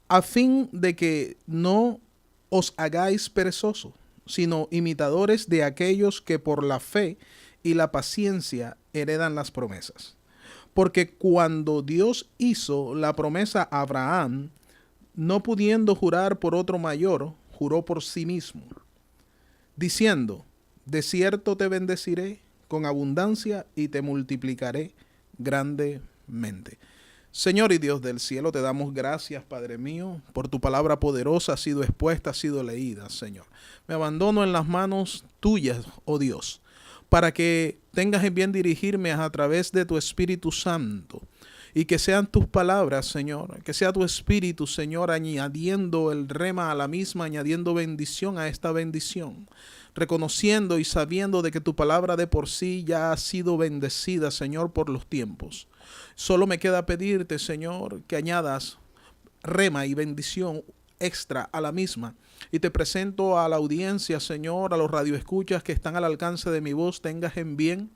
a fin de que no os hagáis perezosos, sino imitadores de aquellos que por la fe y la paciencia heredan las promesas. Porque cuando Dios hizo la promesa a Abraham, no pudiendo jurar por otro mayor, juró por sí mismo, diciendo, de cierto te bendeciré con abundancia y te multiplicaré grandemente. Señor y Dios del cielo, te damos gracias, Padre mío, por tu palabra poderosa, ha sido expuesta, ha sido leída, Señor. Me abandono en las manos tuyas, oh Dios, para que tengas en bien dirigirme a través de tu Espíritu Santo. Y que sean tus palabras, Señor, que sea tu Espíritu, Señor, añadiendo el rema a la misma, añadiendo bendición a esta bendición, reconociendo y sabiendo de que tu palabra de por sí ya ha sido bendecida, Señor, por los tiempos. Solo me queda pedirte, Señor, que añadas rema y bendición extra a la misma. Y te presento a la audiencia, Señor, a los radioescuchas que están al alcance de mi voz, tengas en bien,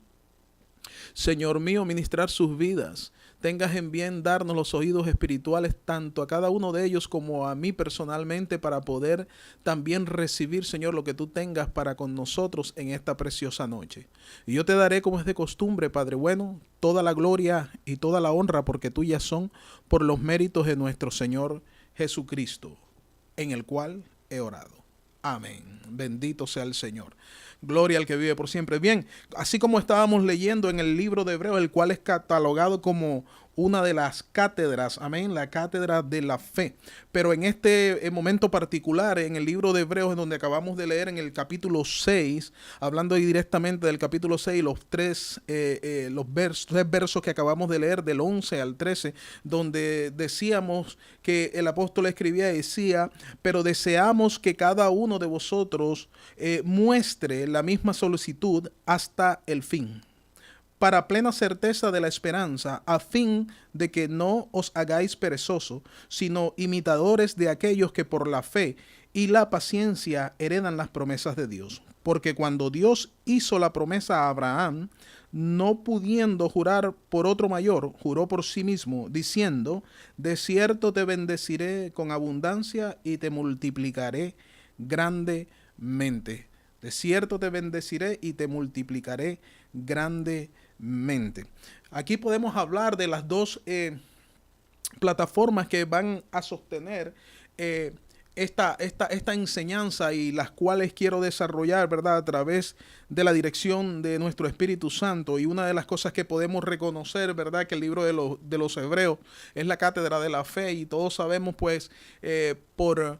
Señor mío, ministrar sus vidas. Tengas en bien darnos los oídos espirituales tanto a cada uno de ellos como a mí personalmente para poder también recibir, Señor, lo que tú tengas para con nosotros en esta preciosa noche. Y yo te daré, como es de costumbre, Padre bueno, toda la gloria y toda la honra porque tuyas son por los méritos de nuestro Señor Jesucristo, en el cual he orado. Amén. Bendito sea el Señor. Gloria al que vive por siempre. Bien, así como estábamos leyendo en el libro de Hebreos, el cual es catalogado como una de las cátedras, amén, la cátedra de la fe. Pero en este momento particular, en el libro de Hebreos, en donde acabamos de leer en el capítulo 6, hablando ahí directamente del capítulo 6, los tres versos que acabamos de leer, del 11 al 13, donde decíamos que el apóstol escribía y decía, pero deseamos que cada uno de vosotros muestre la misma solicitud hasta el fin, para plena certeza de la esperanza, a fin de que no os hagáis perezosos, sino imitadores de aquellos que por la fe y la paciencia heredan las promesas de Dios. Porque cuando Dios hizo la promesa a Abraham, no pudiendo jurar por otro mayor, juró por sí mismo, diciendo, de cierto te bendeciré con abundancia y te multiplicaré grandemente. De cierto te bendeciré y te multiplicaré grandemente. Aquí podemos hablar de las dos plataformas que van a sostener esta enseñanza y las cuales quiero desarrollar, ¿verdad?, a través de la dirección de nuestro Espíritu Santo. Y una de las cosas que podemos reconocer, ¿verdad?, que el libro de los Hebreos es la cátedra de la fe, y todos sabemos, pues, por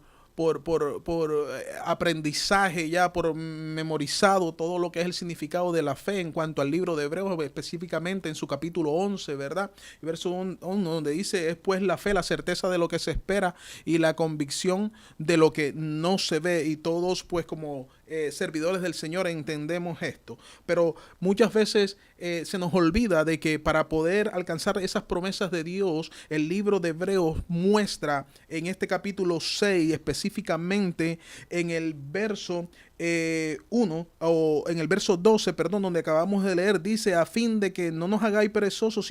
aprendizaje, ya por memorizado, todo lo que es el significado de la fe en cuanto al libro de Hebreos, específicamente en su capítulo 11, ¿verdad? Verso 1, donde dice, es pues la fe, la certeza de lo que se espera y la convicción de lo que no se ve. Y todos, pues, como servidores del Señor entendemos esto, pero muchas veces se nos olvida de que para poder alcanzar esas promesas de Dios, el libro de Hebreos muestra en este capítulo 6, específicamente en el verso 1, o en el verso 12, perdón, donde acabamos de leer, dice, a fin de que no nos hagáis perezosos,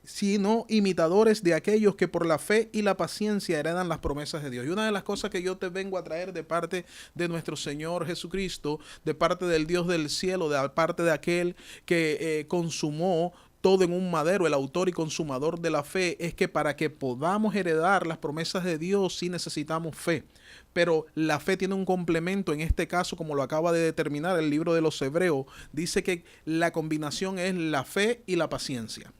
sino imitadores de aquellos que por la fe y la paciencia heredan las promesas de Dios. Y una de las cosas que yo te vengo a traer de parte de nuestro Señor Jesucristo, de parte del Dios del cielo, de parte de aquel que consumó todo en un madero, el autor y consumador de la fe, es que para que podamos heredar las promesas de Dios sí necesitamos fe. Pero la fe tiene un complemento, en este caso, como lo acaba de determinar el libro de los Hebreos, dice que la combinación es la fe y la paciencia.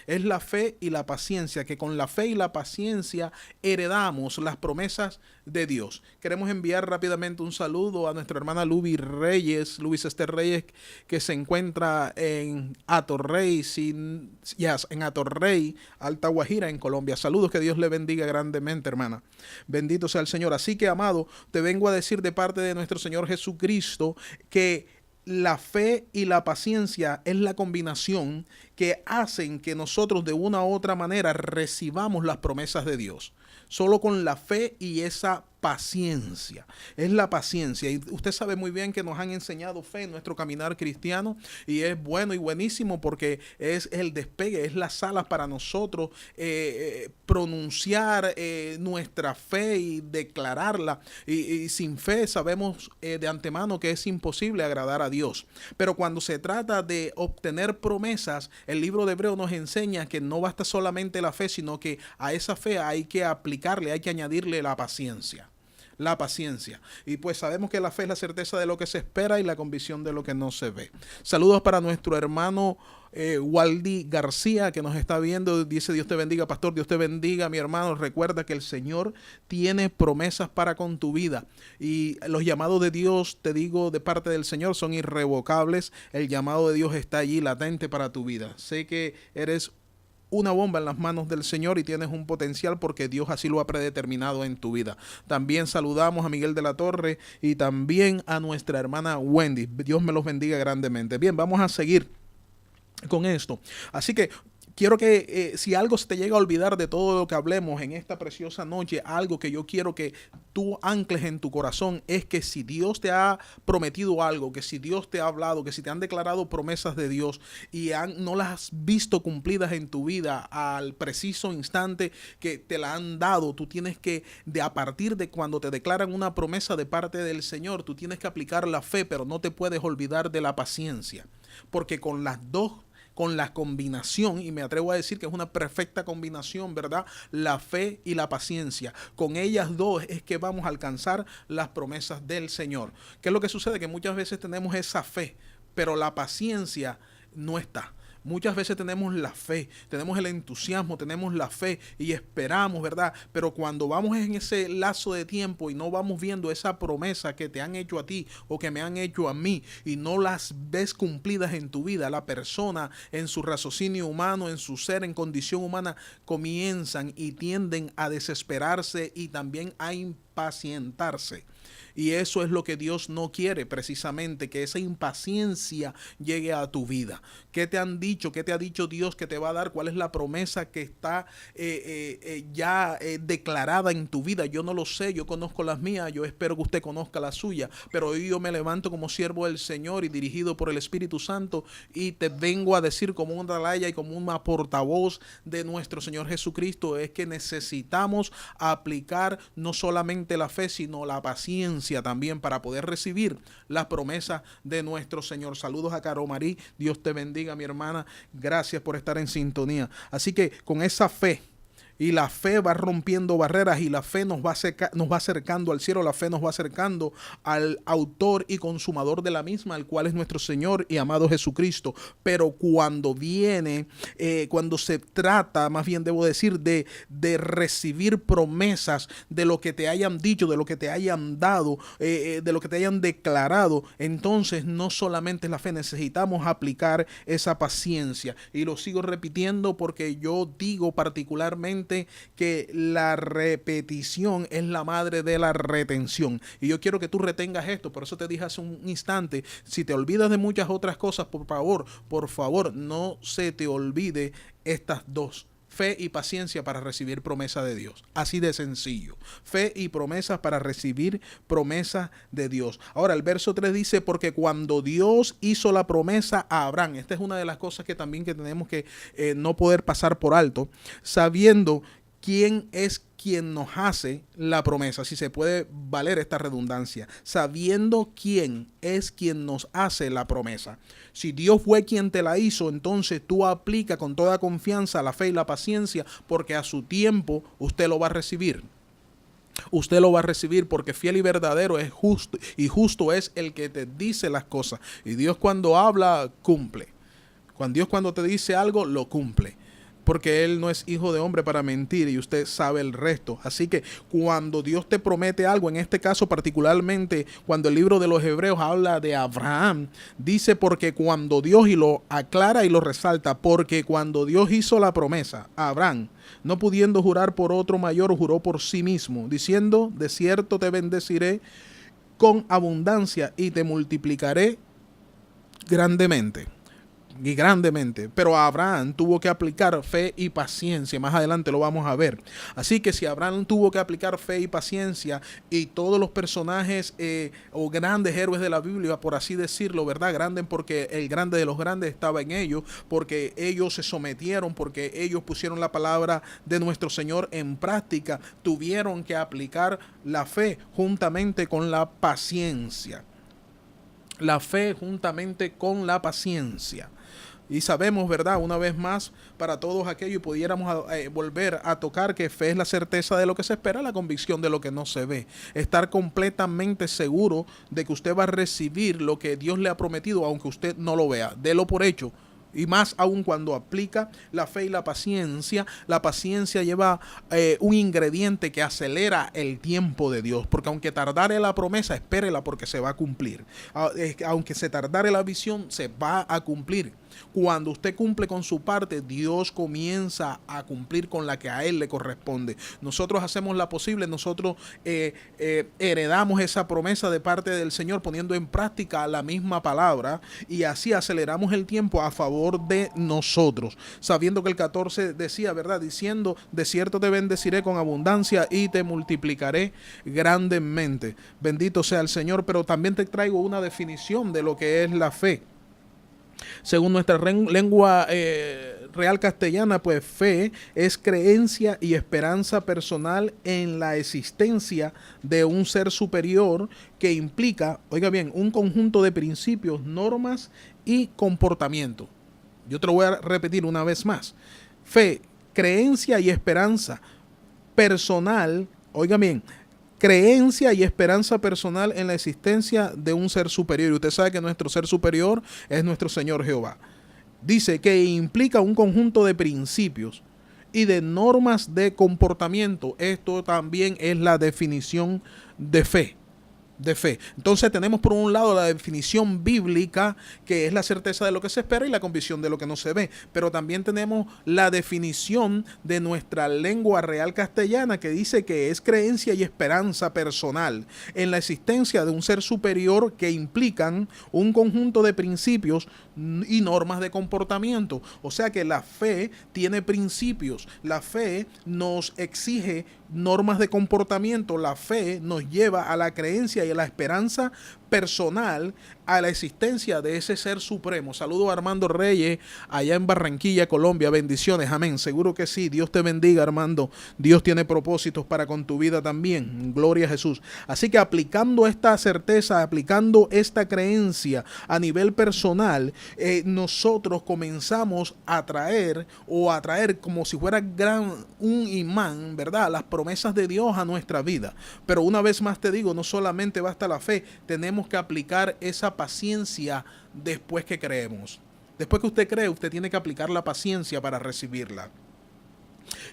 Es la fe y la paciencia, que con la fe y la paciencia heredamos las promesas de Dios. Queremos enviar rápidamente un saludo a nuestra hermana Lubis Esther Reyes, que se encuentra en Atorrey, en Atorrey, Alta Guajira, en Colombia. Saludos, que Dios le bendiga grandemente, hermana. Bendito sea el Señor. Así que, amado, te vengo a decir de parte de nuestro Señor Jesucristo que la fe y la paciencia es la combinación que hacen que nosotros de una u otra manera recibamos las promesas de Dios. Solo con la fe y esa paciencia, es la paciencia. Y usted sabe muy bien que nos han enseñado fe en nuestro caminar cristiano, y es bueno y buenísimo porque es el despegue, es las alas para nosotros pronunciar nuestra fe y declararla. Y sin fe sabemos de antemano que es imposible agradar a Dios. Pero cuando se trata de obtener promesas, el libro de Hebreos nos enseña que no basta solamente la fe, sino que a esa fe hay que aplicarle, hay que añadirle la paciencia. La paciencia. Y pues sabemos que la fe es la certeza de lo que se espera y la convicción de lo que no se ve. Saludos para nuestro hermano Waldi García, que nos está viendo. Dice: Dios te bendiga, pastor. Dios te bendiga, mi hermano. Recuerda que el Señor tiene promesas para con tu vida, y los llamados de Dios, te digo, de parte del Señor, son irrevocables. El llamado de Dios está allí latente para tu vida. Sé que eres una bomba en las manos del Señor y tienes un potencial porque Dios así lo ha predeterminado en tu vida. También saludamos a Miguel de la Torre y también a nuestra hermana Wendy. Dios me los bendiga grandemente. Bien, vamos a seguir con esto. Así que quiero que si algo se te llega a olvidar de todo lo que hablemos en esta preciosa noche, algo que yo quiero que tú ancles en tu corazón es que si Dios te ha prometido algo, que si Dios te ha hablado, que si te han declarado promesas de Dios y no las has visto cumplidas en tu vida al preciso instante que te la han dado, tú tienes que, a partir de cuando te declaran una promesa de parte del Señor, tú tienes que aplicar la fe, pero no te puedes olvidar de la paciencia, porque con las dos, con la combinación, y me atrevo a decir que es una perfecta combinación, ¿verdad? La fe y la paciencia. Con ellas dos es que vamos a alcanzar las promesas del Señor. ¿Qué es lo que sucede? Que muchas veces tenemos esa fe, pero la paciencia no está. Muchas veces tenemos la fe, tenemos el entusiasmo, tenemos la fe y esperamos, ¿verdad? Pero cuando vamos en ese lazo de tiempo y no vamos viendo esa promesa que te han hecho a ti o que me han hecho a mí y no las ves cumplidas en tu vida, la persona en su raciocinio humano, en su ser, en condición humana, comienzan y tienden a desesperarse y también a impacientarse. Y eso es lo que Dios no quiere, precisamente, que esa impaciencia llegue a tu vida. ¿Qué te han dicho? ¿Qué te ha dicho Dios que te va a dar? ¿Cuál es la promesa que está ya declarada en tu vida? Yo no lo sé, yo conozco las mías, yo espero que usted conozca la suya, pero hoy yo me levanto como siervo del Señor y dirigido por el Espíritu Santo y te vengo a decir como una atalaya y como una portavoz de nuestro Señor Jesucristo, es que necesitamos aplicar no solamente la fe, sino la paciencia también para poder recibir las promesas de nuestro Señor. Saludos a Caro Marí, Dios te bendiga, mi hermana, gracias por estar en sintonía. Así que con esa fe, y la fe va rompiendo barreras y la fe nos va acercando al cielo, la fe nos va acercando al autor y consumador de la misma, el cual es nuestro Señor y amado Jesucristo. Pero cuando viene, cuando se trata, más bien debo decir, de recibir promesas de lo que te hayan dicho, de lo que te hayan dado, de lo que te hayan declarado, entonces no solamente la fe, necesitamos aplicar esa paciencia. Y lo sigo repitiendo porque yo digo particularmente que la repetición es la madre de la retención. Y yo quiero que tú retengas esto. Por eso te dije hace un instante, si te olvidas de muchas otras cosas, por favor, no se te olvide estas dos: fe y paciencia para recibir promesa de Dios. Así de sencillo. Fe y promesas para recibir promesa de Dios. Ahora el verso 3 dice: porque cuando Dios hizo la promesa a Abraham, esta es una de las cosas que también que tenemos que no poder pasar por alto, sabiendo quién es quien nos hace la promesa, si se puede valer esta redundancia, sabiendo quién es quien nos hace la promesa. Si Dios fue quien te la hizo, entonces tú aplica con toda confianza la fe y la paciencia, porque a su tiempo usted lo va a recibir. Usted lo va a recibir, porque fiel y verdadero es justo, y justo es el que te dice las cosas. Y Dios cuando habla, cumple. Dios cuando te dice algo, lo cumple. Porque Él no es hijo de hombre para mentir, y usted sabe el resto. Así que cuando Dios te promete algo, en este caso particularmente cuando el libro de los Hebreos habla de Abraham, dice: porque cuando Dios, y lo aclara y lo resalta, porque cuando Dios hizo la promesa a Abraham, no pudiendo jurar por otro mayor, juró por sí mismo, diciendo: de cierto te bendeciré con abundancia y te multiplicaré grandemente. y grandemente. Pero Abraham tuvo que aplicar fe y paciencia. Más adelante lo vamos a ver. Así que si Abraham tuvo que aplicar fe y paciencia, y todos los personajes o grandes héroes de la Biblia, por así decirlo, ¿verdad? Grandes porque el grande de los grandes estaba en ellos, porque ellos se sometieron, porque ellos pusieron la palabra de nuestro Señor en práctica, tuvieron que aplicar la fe juntamente con la paciencia. La fe juntamente con la paciencia. Y sabemos, ¿verdad? Una vez más, para todos aquellos, y pudiéramos volver a tocar que fe es la certeza de lo que se espera, la convicción de lo que no se ve. Estar completamente seguro de que usted va a recibir lo que Dios le ha prometido, aunque usted no lo vea. Délo por hecho. Y más aún cuando aplica la fe y la paciencia lleva un ingrediente que acelera el tiempo de Dios. Porque aunque tardare la promesa, espérela porque se va a cumplir. Aunque se tardare la visión, se va a cumplir. Cuando usted cumple con su parte, Dios comienza a cumplir con la que a Él le corresponde. Nosotros hacemos la posible, nosotros heredamos esa promesa de parte del Señor poniendo en práctica la misma palabra, y así aceleramos el tiempo a favor de nosotros. Sabiendo que el 14 decía, ¿verdad? Diciendo, de cierto te bendeciré con abundancia y te multiplicaré grandemente. Bendito sea el Señor. Pero también te traigo una definición de lo que es la fe. Según nuestra lengua real castellana, pues fe es creencia y esperanza personal en la existencia de un ser superior que implica, oiga bien, un conjunto de principios, normas y comportamiento. Yo te lo voy a repetir una vez más. Fe, creencia y esperanza personal, oiga bien, creencia y esperanza personal en la existencia de un ser superior. Y usted sabe que nuestro ser superior es nuestro Señor Jehová. Dice que implica un conjunto de principios y de normas de comportamiento. Esto también es la definición de fe. Entonces tenemos por un lado la definición bíblica, que es la certeza de lo que se espera y la convicción de lo que no se ve, pero también tenemos la definición de nuestra lengua real castellana, que dice que es creencia y esperanza personal en la existencia de un ser superior que implican un conjunto de principios y normas de comportamiento. O sea que la fe tiene principios, la fe nos exige normas de comportamiento, la fe nos lleva a la creencia y a la esperanza personal a la existencia de ese ser supremo. Saludo a Armando Reyes allá en Barranquilla, Colombia. Bendiciones, amén. Seguro que sí. Dios te bendiga, Armando. Dios tiene propósitos para con tu vida también. Gloria a Jesús. Así que aplicando esta certeza, aplicando esta creencia a nivel personal, nosotros comenzamos a atraer como si fuera un imán, ¿verdad? Las promesas de Dios a nuestra vida. Pero una vez más te digo, no solamente basta la fe, tenemos que aplicar esa paciencia después que creemos. Después que usted cree, usted tiene que aplicar la paciencia para recibirla.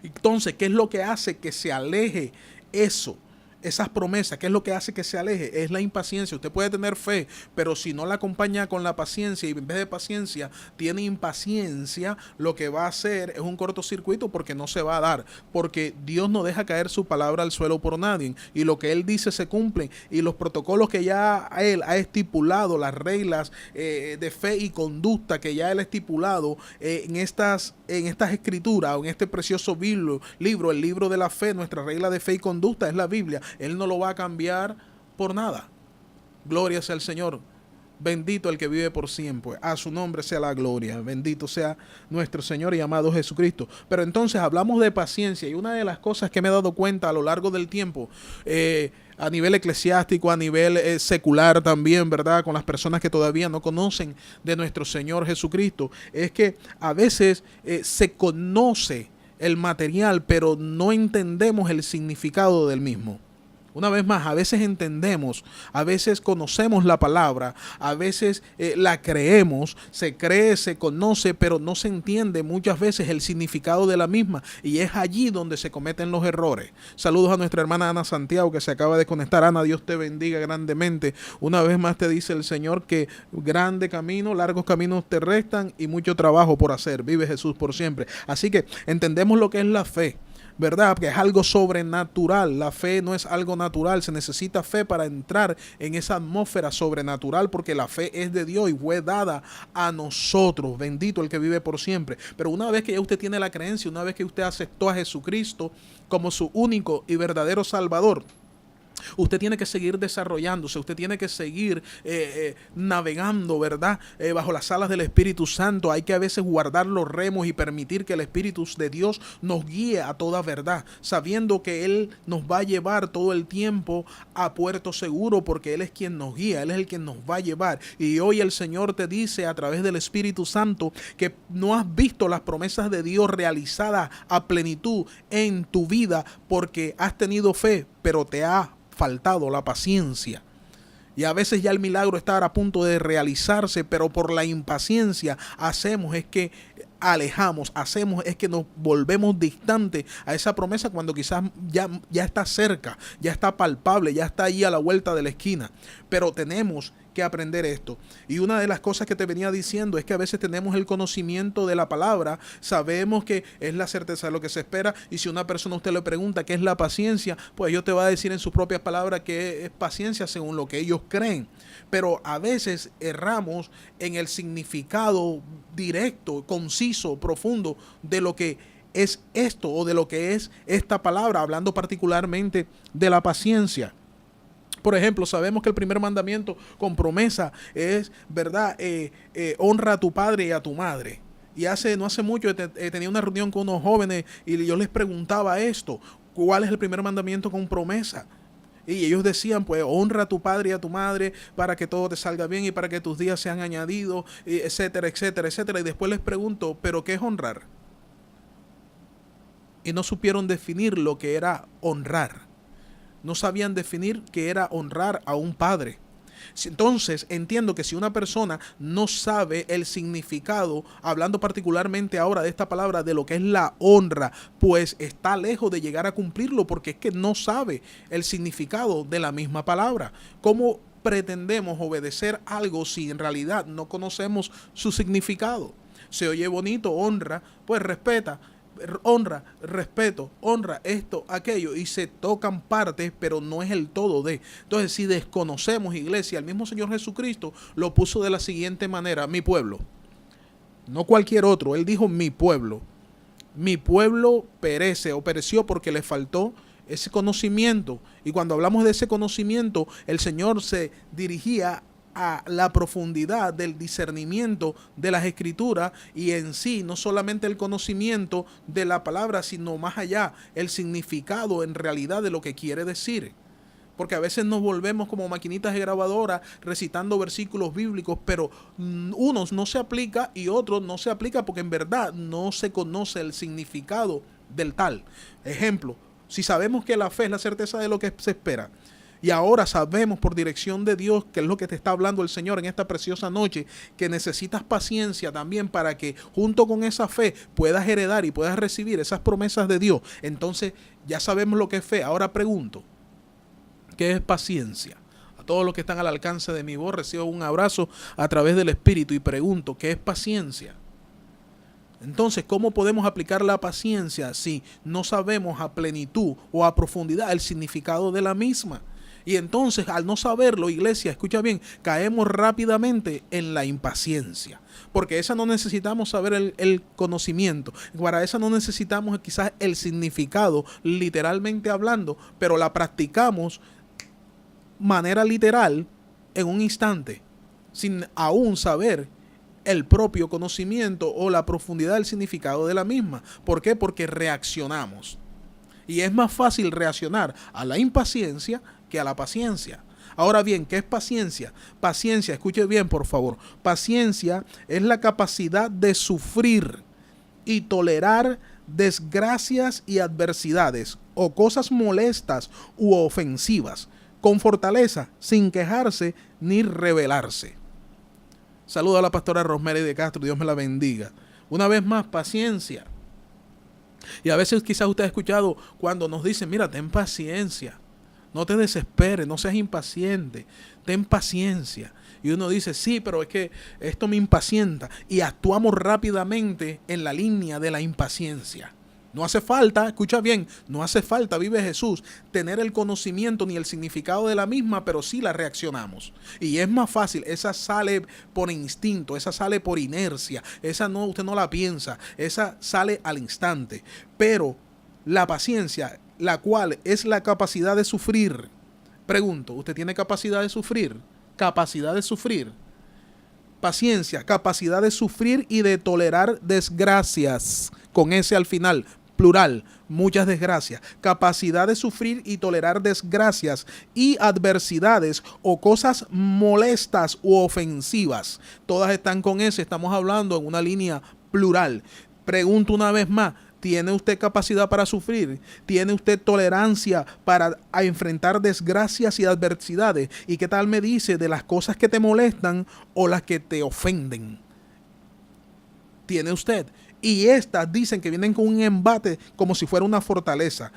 Entonces, ¿qué es lo que hace que se aleje esas promesas? ¿Qué es lo que hace que se aleje? Es la impaciencia. Usted puede tener fe, pero si no la acompaña con la paciencia y en vez de paciencia tiene impaciencia, lo que va a hacer es un cortocircuito, porque no se va a dar, porque Dios no deja caer su palabra al suelo por nadie, y lo que Él dice se cumple, y los protocolos que ya Él ha estipulado, las reglas de fe y conducta que ya Él ha estipulado en estas escrituras, o en este precioso libro, el libro de la fe, nuestra regla de fe y conducta es la Biblia. Él no lo va a cambiar por nada. Gloria sea el Señor. Bendito el que vive por siempre. A su nombre sea la gloria. Bendito sea nuestro Señor y amado Jesucristo. Pero entonces hablamos de paciencia, y una de las cosas que me he dado cuenta a lo largo del tiempo, a nivel eclesiástico, a nivel secular también, ¿verdad? Con las personas que todavía no conocen de nuestro Señor Jesucristo, es que a veces se conoce el material, pero no entendemos el significado del mismo. Una vez más, a veces entendemos, a veces conocemos la palabra, a veces la creemos, se cree, se conoce, pero no se entiende muchas veces el significado de la misma, y es allí donde se cometen los errores. Saludos a nuestra hermana Ana Santiago, que se acaba de conectar. Ana, Dios te bendiga grandemente. Una vez más te dice el Señor que grande camino, largos caminos te restan y mucho trabajo por hacer. Vive Jesús por siempre. Así que entendemos lo que es la fe. ¿verdad? Que es algo sobrenatural. La fe no es algo natural. Se necesita fe para entrar en esa atmósfera sobrenatural, porque la fe es de Dios y fue dada a nosotros. Bendito el que vive por siempre. Pero una vez que ya usted tiene la creencia, una vez que usted aceptó a Jesucristo como su único y verdadero Salvador, usted tiene que seguir desarrollándose, usted tiene que seguir navegando, ¿verdad? Bajo las alas del Espíritu Santo. Hay que a veces guardar los remos y permitir que el Espíritu de Dios nos guíe a toda verdad, sabiendo que Él nos va a llevar todo el tiempo a puerto seguro, porque Él es quien nos guía, Él es el quien nos va a llevar. Y hoy el Señor te dice a través del Espíritu Santo que no has visto las promesas de Dios realizadas a plenitud en tu vida porque has tenido fe, pero te ha faltado la paciencia. Y a veces ya el milagro está a punto de realizarse, pero por la impaciencia hacemos es que hacemos es que nos volvemos distantes a esa promesa, cuando quizás ya está cerca, ya está palpable, ya está ahí a la vuelta de la esquina. Pero tenemos que aprender esto. Y una de las cosas que te venía diciendo es que a veces tenemos el conocimiento de la palabra, sabemos que es la certeza de lo que se espera, y si una persona usted le pregunta qué es la paciencia, pues ellos te va a decir en sus propias palabras que es paciencia según lo que ellos creen. Pero a veces erramos en el significado directo, conciso, profundo de lo que es esto, o de lo que es esta palabra, hablando particularmente de la paciencia. Por ejemplo, sabemos que el primer mandamiento con promesa es, ¿verdad? Honra a tu padre y a tu madre. Y no hace mucho tenía una reunión con unos jóvenes y yo les preguntaba esto: ¿cuál es el primer mandamiento con promesa? Y ellos decían, pues, honra a tu padre y a tu madre para que todo te salga bien y para que tus días sean añadidos, etcétera, etcétera, etcétera. Y después les pregunto, ¿pero qué es honrar? Y no supieron definir lo que era honrar. No sabían definir qué era honrar a un padre. Entonces entiendo que si una persona no sabe el significado, hablando particularmente ahora de esta palabra, de lo que es la honra, pues está lejos de llegar a cumplirlo, porque es que no sabe el significado de la misma palabra. ¿Cómo pretendemos obedecer algo si en realidad no conocemos su significado? Se oye bonito, honra, pues respeta. Honra, respeto, honra esto, aquello, y se tocan partes, pero no es el todo de. Entonces, si desconocemos, iglesia, el mismo Señor Jesucristo lo puso de la siguiente manera: mi pueblo, no cualquier otro. Él dijo mi pueblo perece o pereció porque le faltó ese conocimiento. Y cuando hablamos de ese conocimiento, el Señor se dirigía a la profundidad del discernimiento de las escrituras, y en sí no solamente el conocimiento de la palabra, sino más allá el significado en realidad de lo que quiere decir. Porque a veces nos volvemos como maquinitas de grabadora recitando versículos bíblicos, pero unos no se aplica y otros no se aplica porque en verdad no se conoce el significado del tal. Ejemplo, si sabemos que la fe es la certeza de lo que se espera, y ahora sabemos por dirección de Dios, que es lo que te está hablando el Señor en esta preciosa noche, que necesitas paciencia también para que junto con esa fe puedas heredar y puedas recibir esas promesas de Dios. Entonces ya sabemos lo que es fe. Ahora pregunto, ¿qué es paciencia? A todos los que están al alcance de mi voz, recibo un abrazo a través del Espíritu y pregunto, ¿qué es paciencia? Entonces, ¿cómo podemos aplicar la paciencia si no sabemos a plenitud o a profundidad el significado de la misma? Y entonces, al no saberlo, iglesia, escucha bien, caemos rápidamente en la impaciencia. Porque esa no necesitamos saber el conocimiento. Para esa no necesitamos quizás el significado, literalmente hablando, pero la practicamos manera literal en un instante, sin aún saber el propio conocimiento o la profundidad del significado de la misma. ¿Por qué? Porque reaccionamos. Y es más fácil reaccionar a la impaciencia que a la paciencia. Ahora bien, ¿qué es paciencia? Paciencia, escuche bien por favor. Paciencia es la capacidad de sufrir y tolerar desgracias y adversidades o cosas molestas u ofensivas con fortaleza, sin quejarse ni rebelarse. Saludo a la pastora Rosemary de Castro, Dios me la bendiga. Una vez más, paciencia. Y a veces quizás usted ha escuchado cuando nos dicen, mira, ten paciencia, no te desesperes, no seas impaciente, ten paciencia. Y uno dice, sí, pero es que esto me impacienta. Y actuamos rápidamente en la línea de la impaciencia. No hace falta, escucha bien, no hace falta, vive Jesús, tener el conocimiento ni el significado de la misma, pero sí la reaccionamos. Y es más fácil, esa sale por instinto, esa sale por inercia, esa no, usted no la piensa, esa sale al instante. Pero la paciencia, la cual es la capacidad de sufrir. Pregunto, ¿usted tiene capacidad de sufrir? Capacidad de sufrir. Paciencia, capacidad de sufrir y de tolerar desgracias, con ese al final, plural, muchas desgracias. Capacidad de sufrir y tolerar desgracias y adversidades o cosas molestas u ofensivas. Todas están con ese, estamos hablando en una línea plural. Pregunto una vez más, ¿tiene usted capacidad para sufrir? ¿Tiene usted tolerancia para enfrentar desgracias y adversidades? ¿Y qué tal me dice de las cosas que te molestan o las que te ofenden? ¿Tiene usted? Y estas dicen que vienen con un embate como si fuera una fortaleza.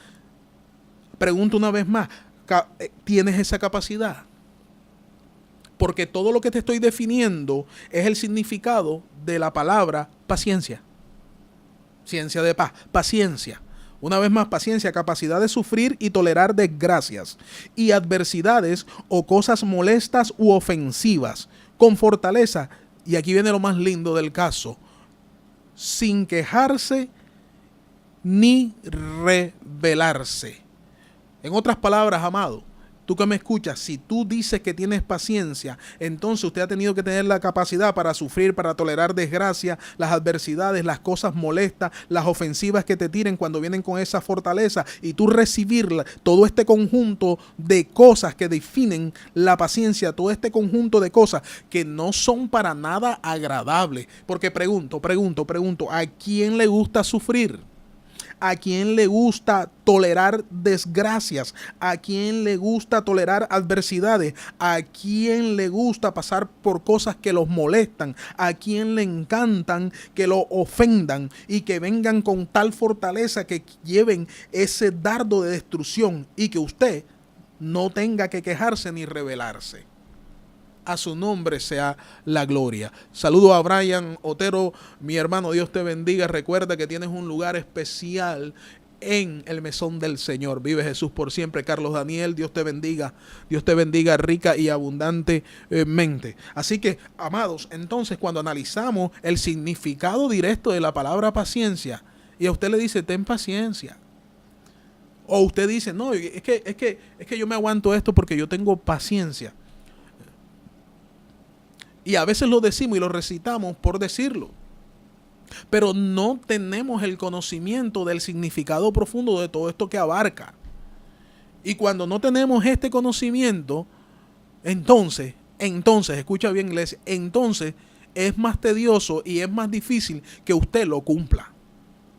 Pregunto una vez más, ¿tienes esa capacidad? Porque todo lo que te estoy definiendo es el significado de la palabra paciencia. Ciencia de paz, paciencia. Una vez más, paciencia, capacidad de sufrir y tolerar desgracias y adversidades o cosas molestas u ofensivas, con fortaleza, y aquí viene lo más lindo del caso, sin quejarse ni rebelarse. En otras palabras, amado, tú que me escuchas, si tú dices que tienes paciencia, entonces usted ha tenido que tener la capacidad para sufrir, para tolerar desgracia, las adversidades, las cosas molestas, las ofensivas que te tiren cuando vienen con esa fortaleza, y tú recibirla, todo este conjunto de cosas que definen la paciencia, todo este conjunto de cosas que no son para nada agradables. Porque pregunto, ¿a quién le gusta sufrir? ¿A quién le gusta tolerar desgracias? ¿A quién le gusta tolerar adversidades? ¿A quién le gusta pasar por cosas que los molestan? ¿A quién le encantan que lo ofendan y que vengan con tal fortaleza que lleven ese dardo de destrucción y que usted no tenga que quejarse ni rebelarse? A su nombre sea la gloria. Saludo a Brian Otero, mi hermano, Dios te bendiga. Recuerda que tienes un lugar especial en el mesón del Señor. Vive Jesús por siempre. Carlos Daniel, Dios te bendiga. Dios te bendiga rica y abundantemente. Así que, amados, entonces cuando analizamos el significado directo de la palabra paciencia, y a usted le dice, ten paciencia. O usted dice, no, es que yo me aguanto esto porque yo tengo paciencia. Y a veces lo decimos y lo recitamos por decirlo. Pero no tenemos el conocimiento del significado profundo de todo esto que abarca. Y cuando no tenemos este conocimiento, entonces, escucha bien, iglesia, entonces es más tedioso y es más difícil que usted lo cumpla.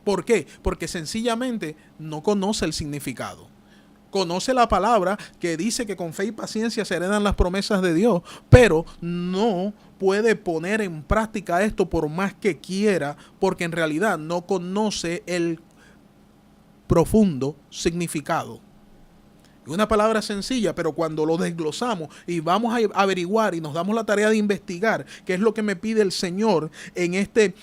¿Por qué? Porque sencillamente no conoce el significado. Conoce la palabra que dice que con fe y paciencia se heredan las promesas de Dios, pero no puede poner en práctica esto por más que quiera, porque en realidad no conoce el profundo significado. Una palabra sencilla, pero cuando lo desglosamos y vamos a averiguar y nos damos la tarea de investigar qué es lo que me pide el Señor en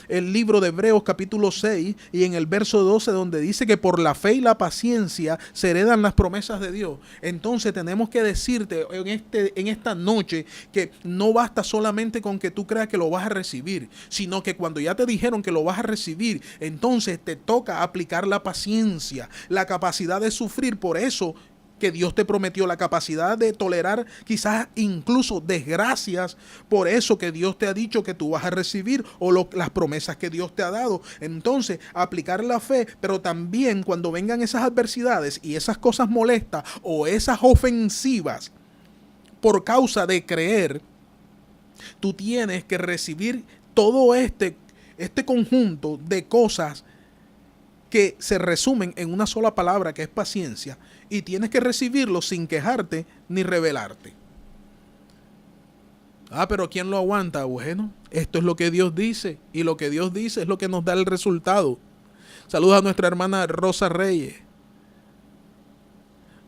el libro de Hebreos capítulo 6 y en el verso 12, donde dice que por la fe y la paciencia se heredan las promesas de Dios. Entonces tenemos que decirte en esta noche que no basta solamente con que tú creas que lo vas a recibir, sino que cuando ya te dijeron que lo vas a recibir, entonces te toca aplicar la paciencia, la capacidad de sufrir. Por eso que Dios te prometió la capacidad de tolerar quizás incluso desgracias, por eso que Dios te ha dicho que tú vas a recibir las promesas que Dios te ha dado. Entonces, aplicar la fe, pero también cuando vengan esas adversidades y esas cosas molestas o esas ofensivas por causa de creer, tú tienes que recibir todo este conjunto de cosas que se resumen en una sola palabra, que es paciencia, y tienes que recibirlo sin quejarte ni rebelarte. Pero ¿quién lo aguanta? Bueno, esto es lo que Dios dice, y lo que Dios dice es lo que nos da el resultado. Saludos a nuestra hermana Rosa Reyes.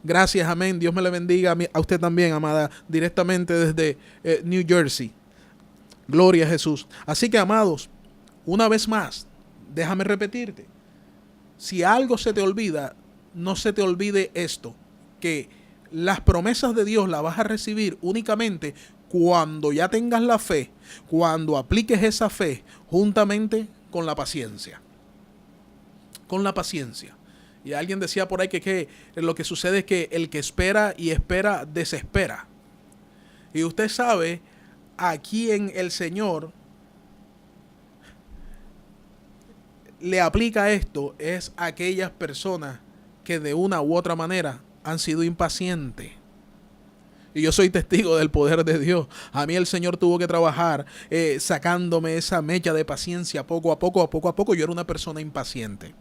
Gracias, amén. Dios me le bendiga a usted también, amada, directamente desde New Jersey. Gloria a Jesús. Así que, amados, una vez más, déjame repetirte. Si algo se te olvida, no se te olvide esto, que las promesas de Dios las vas a recibir únicamente cuando ya tengas la fe, cuando apliques esa fe juntamente con la paciencia. Con la paciencia. Y alguien decía por ahí que lo que sucede es que el que espera y espera desespera. Y usted sabe a quién el Señor le aplica esto, es a aquellas personas que de una u otra manera han sido impacientes. Y yo soy testigo del poder de Dios. A mí el Señor tuvo que trabajar sacándome esa mecha de paciencia poco a poco. Yo era una persona impaciente.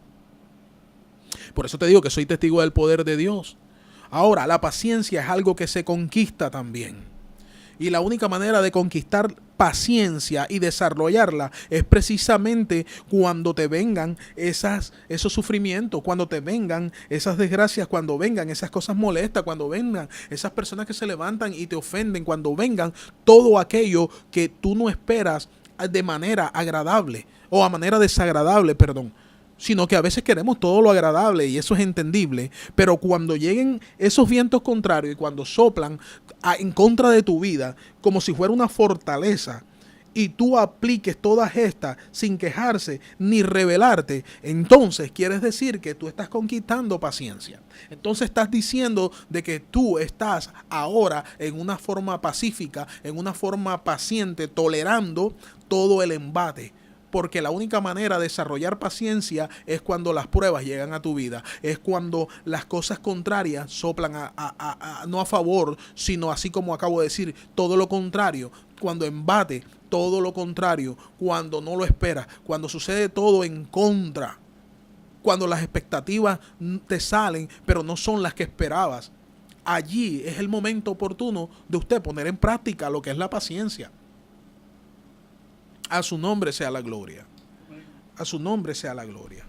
Por eso te digo que soy testigo del poder de Dios. Ahora, la paciencia es algo que se conquista también. Y la única manera de conquistar paciencia y desarrollarla es precisamente cuando te vengan esos sufrimientos, cuando te vengan esas desgracias, cuando vengan esas cosas molestas, cuando vengan esas personas que se levantan y te ofenden, cuando vengan todo aquello que tú no esperas de manera agradable o a manera desagradable, perdón. Sino que a veces queremos todo lo agradable y eso es entendible, pero cuando lleguen esos vientos contrarios y cuando soplan en contra de tu vida como si fuera una fortaleza y tú apliques todas estas sin quejarse ni rebelarte, entonces quieres decir que tú estás conquistando paciencia. Entonces estás diciendo de que tú estás ahora en una forma pacífica, en una forma paciente, tolerando todo el embate. Porque la única manera de desarrollar paciencia es cuando las pruebas llegan a tu vida. Es cuando las cosas contrarias soplan no a favor, sino así como acabo de decir, todo lo contrario. Cuando embate, todo lo contrario. Cuando no lo esperas. Cuando sucede todo en contra. Cuando las expectativas te salen, pero no son las que esperabas. Allí es el momento oportuno de usted poner en práctica lo que es la paciencia. A su nombre sea la gloria. A su nombre sea la gloria.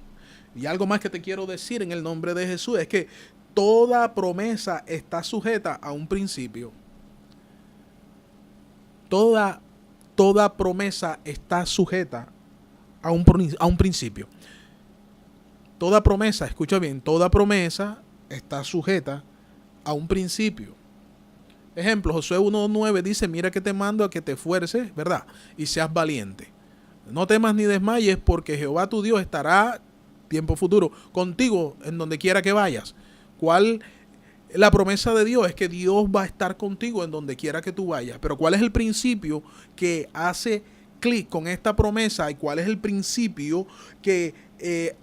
Y algo más que te quiero decir en el nombre de Jesús es que toda promesa está sujeta a un principio. Toda promesa está sujeta a un principio. Toda promesa, escucha bien, toda promesa está sujeta a un principio. Ejemplo, Josué 1:9 dice, mira que te mando a que te esfuerces, ¿verdad? Y seas valiente. No temas ni desmayes porque Jehová tu Dios estará, tiempo futuro, contigo en donde quiera que vayas. ¿Cuál? La promesa de Dios es que Dios va a estar contigo en donde quiera que tú vayas. Pero ¿cuál es el principio que hace clic con esta promesa? ¿Y cuál es el principio que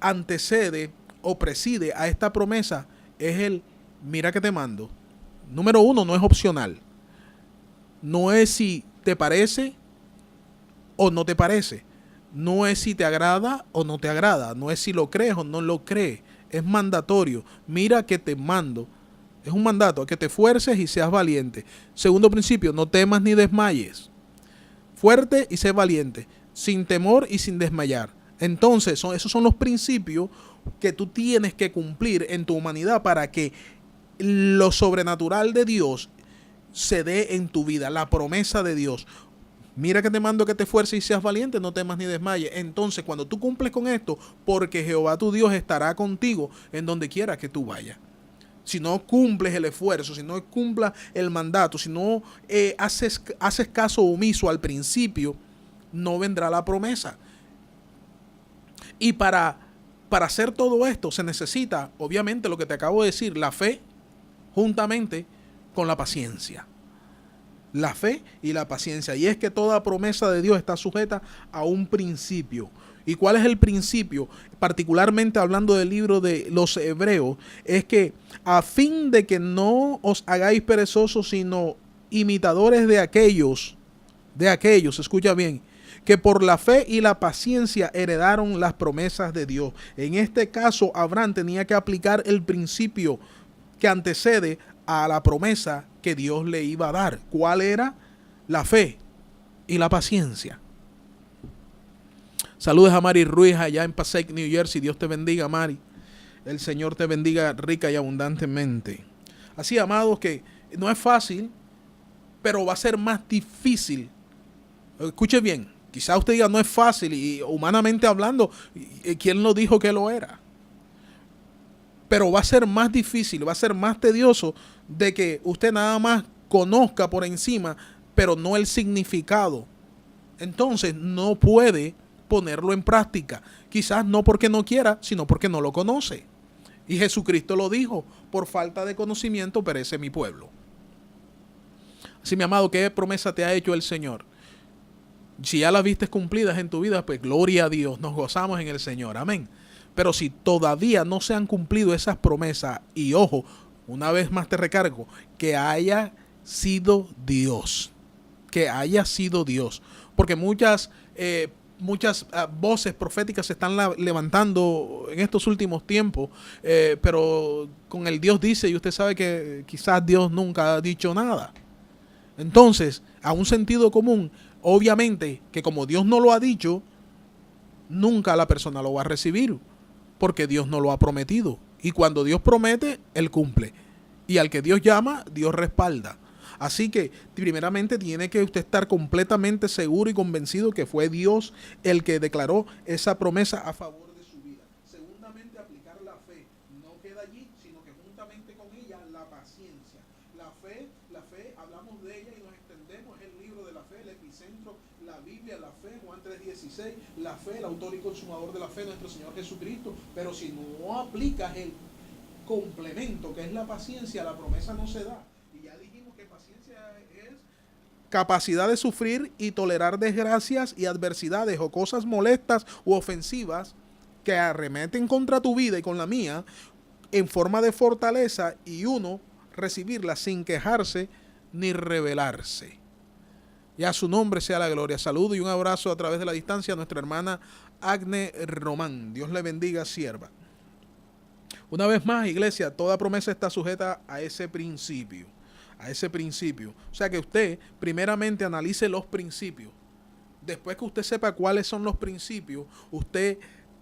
antecede o preside a esta promesa? Es el, mira que te mando. Número 1, no es opcional. No es si te parece o no te parece. No es si te agrada o no te agrada. No es si lo crees o no lo crees. Es mandatorio. Mira que te mando. Es un mandato a que te esfuerces y seas valiente. Segundo principio, no temas ni desmayes. Fuerte y sé valiente. Sin temor y sin desmayar. Entonces, esos son los principios que tú tienes que cumplir en tu humanidad para que lo sobrenatural de Dios se dé en tu vida, la promesa de Dios. Mira que te mando que te esfuerces y seas valiente, no temas ni desmayes. Entonces, cuando tú cumples con esto, porque Jehová tu Dios estará contigo en donde quiera que tú vayas. Si no cumples el esfuerzo, si no cumplas el mandato, si no haces caso omiso al principio, no vendrá la promesa. Y para hacer todo esto se necesita, obviamente, lo que te acabo de decir, la fe, juntamente con la paciencia. La fe y la paciencia. Y es que toda promesa de Dios está sujeta a un principio. ¿Y cuál es el principio? Particularmente hablando del libro de los Hebreos, es que a fin de que no os hagáis perezosos, sino imitadores de aquellos, escucha bien, que por la fe y la paciencia heredaron las promesas de Dios. En este caso, Abraham tenía que aplicar el principio que antecede a la promesa que Dios le iba a dar. ¿Cuál era? La fe y la paciencia. Saludos a Mari Ruiz allá en Passaic, New Jersey. Dios te bendiga, Mari. El Señor te bendiga rica y abundantemente. Así, amados, que no es fácil, pero va a ser más difícil. Escuche bien, quizá usted diga no es fácil y humanamente hablando, ¿quién lo dijo que lo era? Pero va a ser más difícil, va a ser más tedioso de que usted nada más conozca por encima, pero no el significado. Entonces no puede ponerlo en práctica. Quizás no porque no quiera, sino porque no lo conoce. Y Jesucristo lo dijo, por falta de conocimiento perece mi pueblo. Así, mi amado, ¿qué promesa te ha hecho el Señor? Si ya las viste cumplidas en tu vida, pues gloria a Dios, nos gozamos en el Señor, amén. Pero si todavía no se han cumplido esas promesas, y ojo, una vez más te recargo, que haya sido Dios, que haya sido Dios, porque muchas voces proféticas se están levantando en estos últimos tiempos, pero con el Dios dice, y usted sabe que quizás Dios nunca ha dicho nada. Entonces, a un sentido común, obviamente que como Dios no lo ha dicho, nunca la persona lo va a recibir, porque Dios no lo ha prometido. Y cuando Dios promete, Él cumple. Y al que Dios llama, Dios respalda. Así que primeramente tiene que usted estar completamente seguro y convencido que fue Dios el que declaró esa promesa a favor de su vida. Segundamente, aplicar la fe. No queda allí, sino que juntamente con ella la paciencia. La fe, hablamos de ella y nos extendemos. Es el libro de la fe, el epicentro, la Biblia, la fe, Juan 3:16. La fe, el autor y consumador de la fe, nuestro Señor Jesucristo. Pero si no aplicas el complemento que es la paciencia, la promesa no se da. Capacidad de sufrir y tolerar desgracias y adversidades o cosas molestas u ofensivas que arremeten contra tu vida y con la mía en forma de fortaleza, y uno recibirlas sin quejarse ni rebelarse. Y a su nombre sea la gloria. Saludo y un abrazo a través de la distancia a nuestra hermana Agne Román. Dios le bendiga, sierva. Una vez más, iglesia, toda promesa está sujeta a ese principio. A ese principio. O sea que usted primeramente analice los principios. Después que usted sepa cuáles son los principios, usted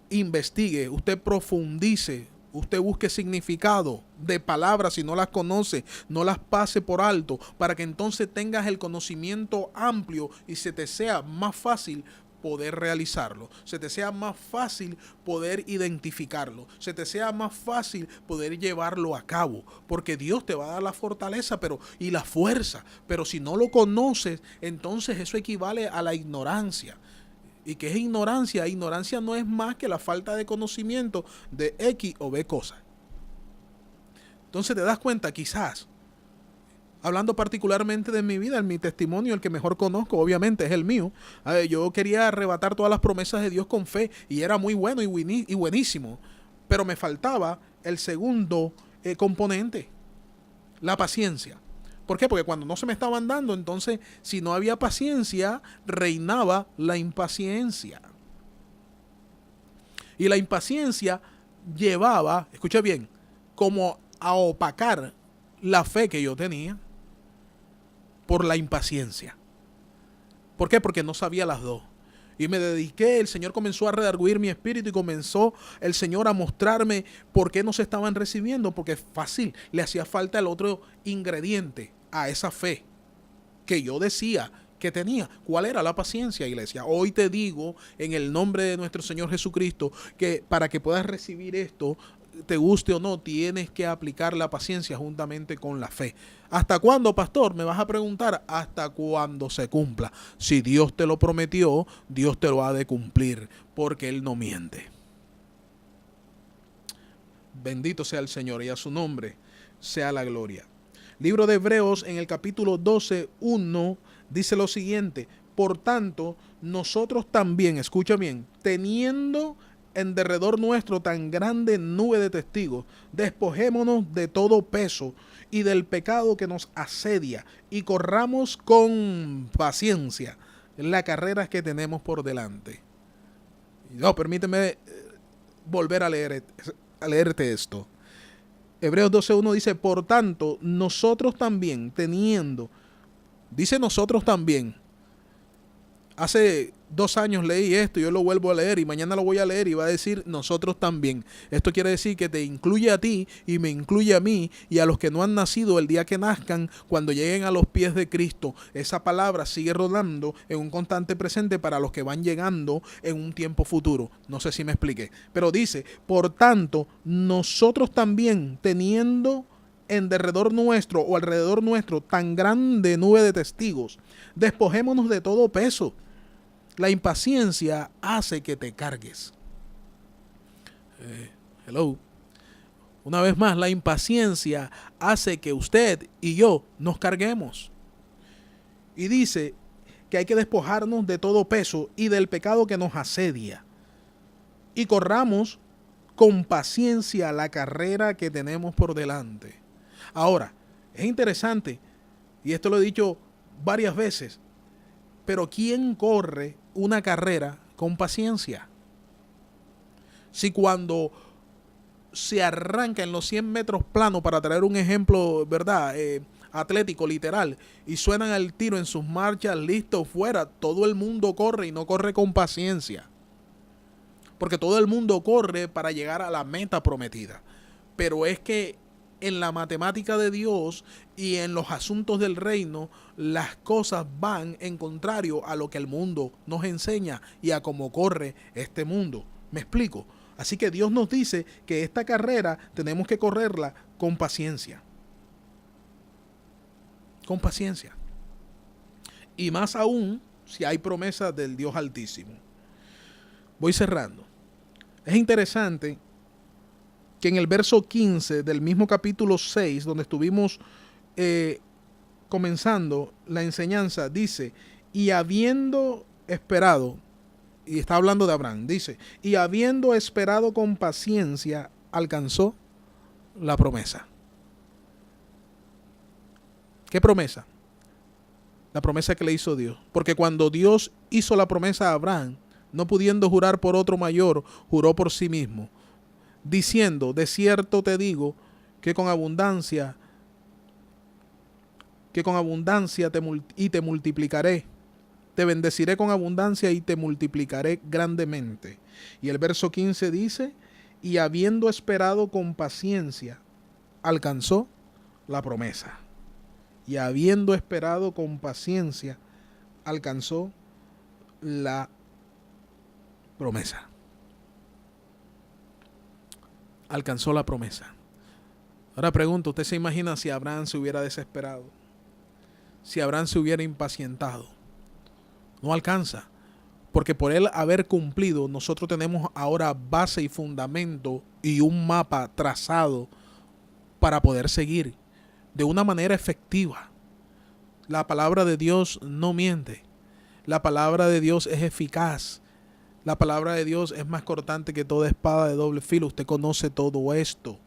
investigue, usted profundice, usted busque significado de palabras si no las conoce, no las pase por alto, para que entonces tengas el conocimiento amplio y se te sea más fácil poder realizarlo, se te sea más fácil poder identificarlo, se te sea más fácil poder llevarlo a cabo, porque Dios te va a dar la fortaleza y la fuerza, pero si no lo conoces, entonces eso equivale a la ignorancia. ¿Y qué es ignorancia? Ignorancia no es más que la falta de conocimiento de X o B cosas. Entonces te das cuenta, quizás, hablando particularmente de mi vida, en mi testimonio, el que mejor conozco, obviamente, es el mío. Yo quería arrebatar todas las promesas de Dios con fe y era muy bueno y buenísimo. Pero me faltaba el segundo componente, la paciencia. ¿Por qué? Porque cuando no se me estaban dando, entonces, si no había paciencia, reinaba la impaciencia. Y la impaciencia llevaba, escucha bien, como a opacar la fe que yo tenía. Por la impaciencia. ¿Por qué? Porque no sabía las dos. Y me dediqué, el Señor comenzó a redarguir mi espíritu y comenzó el Señor a mostrarme por qué no se estaban recibiendo. Porque es fácil, le hacía falta el otro ingrediente a esa fe que yo decía que tenía. ¿Cuál era? La paciencia, iglesia. Hoy te digo, en el nombre de nuestro Señor Jesucristo, que para que puedas recibir esto, te guste o no, tienes que aplicar la paciencia juntamente con la fe. ¿Hasta cuándo, pastor? Me vas a preguntar. Hasta cuando se cumpla. Si Dios te lo prometió, Dios te lo ha de cumplir, porque Él no miente. Bendito sea el Señor y a su nombre sea la gloria. Libro de Hebreos, en el capítulo 12:1, dice lo siguiente: por tanto, nosotros también, escucha bien, teniendo en derredor nuestro tan grande nube de testigos, despojémonos de todo peso y del pecado que nos asedia, y corramos con paciencia la carrera que tenemos por delante. No, permíteme volver a leerte esto. Hebreos 12:1 dice: por tanto, nosotros también, teniendo, dice nosotros también. Hace 2 años leí esto, yo lo vuelvo a leer y mañana lo voy a leer y va a decir nosotros también. Esto quiere decir que te incluye a ti y me incluye a mí y a los que no han nacido el día que nazcan, cuando lleguen a los pies de Cristo. Esa palabra sigue rodando en un constante presente para los que van llegando en un tiempo futuro. No sé si me expliqué, pero dice, por tanto, nosotros también, teniendo en derredor nuestro o alrededor nuestro tan grande nube de testigos, despojémonos de todo peso. La impaciencia hace que te cargues. Hello. Una vez más, la impaciencia hace que usted y yo nos carguemos. Y dice que hay que despojarnos de todo peso y del pecado que nos asedia. Y corramos con paciencia la carrera que tenemos por delante. Ahora, es interesante, y esto lo he dicho varias veces, pero ¿quién corre una carrera con paciencia? Si cuando se arranca en los 100 metros plano, para traer un ejemplo, ¿verdad? Atlético, literal, y suenan al tiro en sus marchas, listo, fuera, todo el mundo corre y no corre con paciencia. Porque todo el mundo corre para llegar a la meta prometida. Pero es que en la matemática de Dios y en los asuntos del reino, las cosas van en contrario a lo que el mundo nos enseña y a cómo corre este mundo. ¿Me explico? Así que Dios nos dice que esta carrera tenemos que correrla con paciencia. Con paciencia. Y más aún si hay promesas del Dios Altísimo. Voy cerrando. Es interesante que en el verso 15 del mismo capítulo 6, donde estuvimos comenzando la enseñanza, dice, y habiendo esperado, y está hablando de Abraham, dice, y habiendo esperado con paciencia, alcanzó la promesa. ¿Qué promesa? La promesa que le hizo Dios. Porque cuando Dios hizo la promesa a Abraham, no pudiendo jurar por otro mayor, juró por sí mismo, diciendo, de cierto te digo, que con abundancia te multiplicaré. Te bendeciré con abundancia y te multiplicaré grandemente. Y el verso 15 dice, y habiendo esperado con paciencia, alcanzó la promesa. Y habiendo esperado con paciencia, alcanzó la promesa. Alcanzó la promesa. Ahora pregunto, ¿usted se imagina si Abraham se hubiera desesperado? Si Abraham se hubiera impacientado. No alcanza. Porque por él haber cumplido, nosotros tenemos ahora base y fundamento y un mapa trazado para poder seguir de una manera efectiva. La palabra de Dios no miente. La palabra de Dios es eficaz. La palabra de Dios es más cortante que toda espada de doble filo. Usted conoce todo esto.